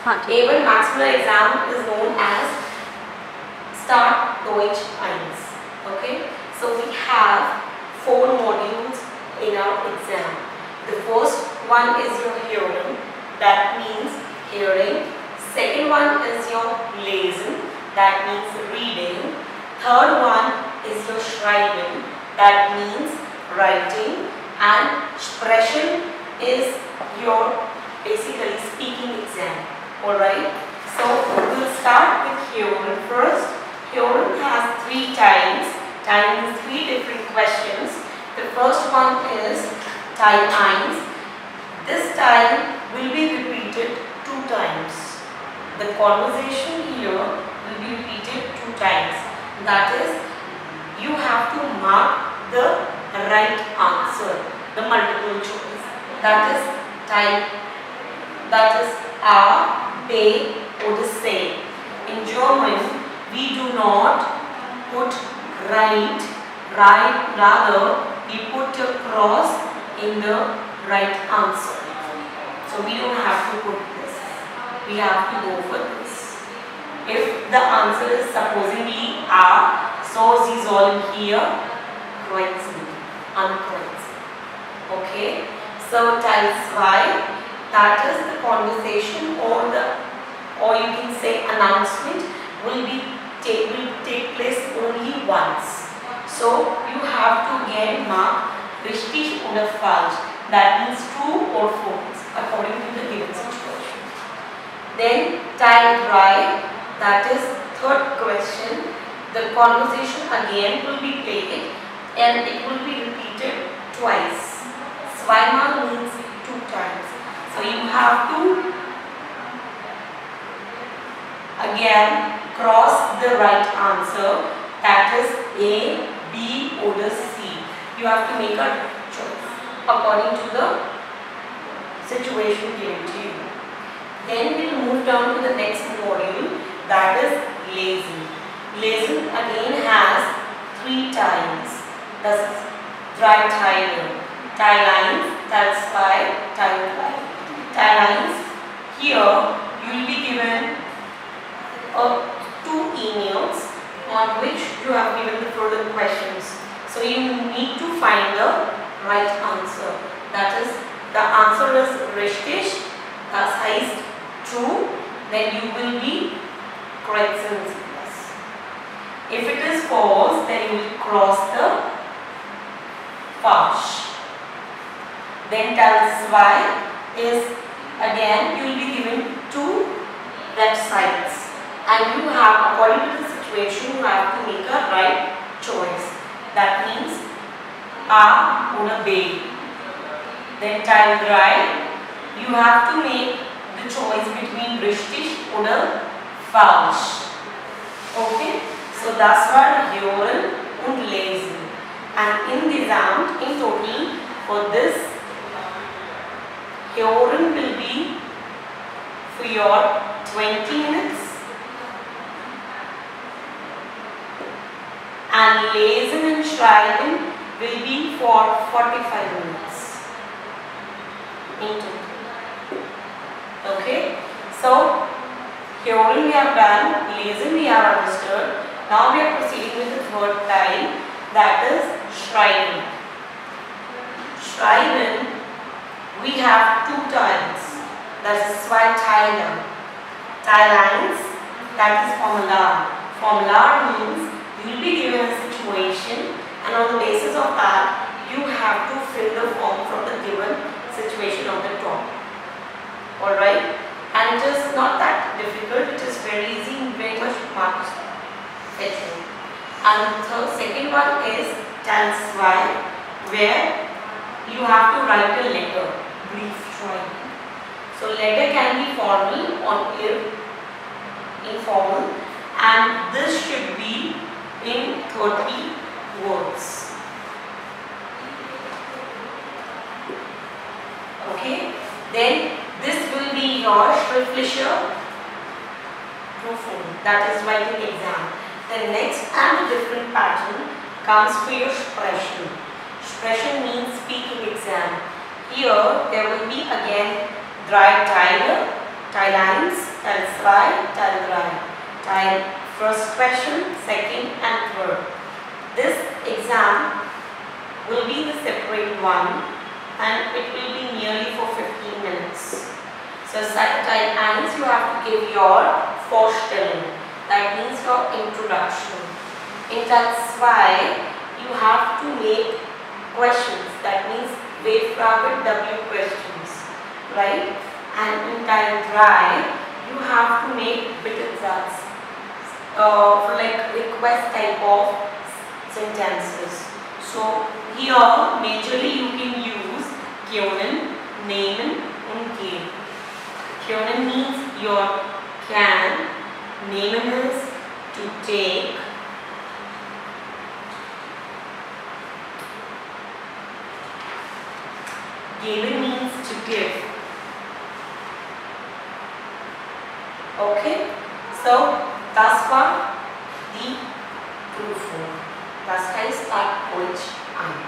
A1 maximum exam is known as Start Deutsch 1. Okay, so we have 4 modules in our exam. The first one is your hearing, that means hearing. Second one is your lesen, that means reading. Third one is your schreiben, that means writing. And sprechen is your basically speaking exam. Alright, so we'll start with hearing first. Hearing has 3 times. Time means 3 different questions. The first one is Teil 1. This time will be repeated 2 times. The conversation here will be repeated 2 times. That is, you have to mark the right answer, the multiple choice. That is Teil. That is A, B oder C. In German, we do not put right, rather we put a cross in the right answer. So we don't have to put this. We have to go for this. If the answer is supposedly A, so Sie sollen hier kreuzen, ankreuzen. Okay? So Teil 2, that is the conversation or you can say announcement will take place only once. So you have to again mark richtig oder falsch. That means true or false according to the given situation. Then Teil 3, that is third question. The conversation again will be played and it will be repeated twice. Zweimal means 2 times. So you have to again cross the right answer, that is A, B or C. You have to make a choice according to the situation given to you. Then we will move down to the next module, that is lesen. Lesen again has 3 times. Das ist 3 Teile. Teil 1, Teil 2, Teil 3. Teil 1, here you will be given 2 emails on which you have given the further questions. So you need to find the right answer. That is, the answer is richtig, das heißt true, then you will be kreuzen this. If it is false, then you will cross the falsch. Then Teil 2 is again you will be given 2 websites. And you have, according to the situation, you have to make a right choice. That means A or B. Then Teil 3, you have to make the choice between richtig oder falsch. Okay? So das war hören und lesen. And in the exam, in total, for this, hören will be for your 20 minutes. And lesen and schreiben will be for 45 minutes in total. Okay, so hearing we have done, lesen we have understood. Now we are proceeding with the third type, that is schreiben. Schreiben we have 2 tiles. That is 2 Teile. Teil 1, that is Formular. Formular means you will be given a situation and on the basis of that you have to fill the form from the given situation on the top. Alright, and it is not that difficult, it is very easy and very much marked fetching. And the second one is Teil 2, where you have to write a letter, brief schreiben. So letter can be formal or informal, and this should be in 30 words. Okay, then this will be your schriftliche Prüfung, that is writing exam. The next and a different pattern comes for your Sprechen. Sprechen means speaking exam. Here there will be again 3 Teile. Teil 1, Teil 2, Teil 3. Teil first question, second and third. This exam will be the separate one and it will be nearly for 15 minutes. So Teil 1 you have to give your Vorstellung, that means your introduction. In Teil 2 you have to make questions, that means W questions, right? And in Teil 3 you have to make Bittensatz, for like request type of sentences. So here majorly you can use können, nehmen and gehen. Können means your can, nehmen is to take, geben means to give. Okay, so das war die Prüfung. Das heißt Tag Deutsch 1.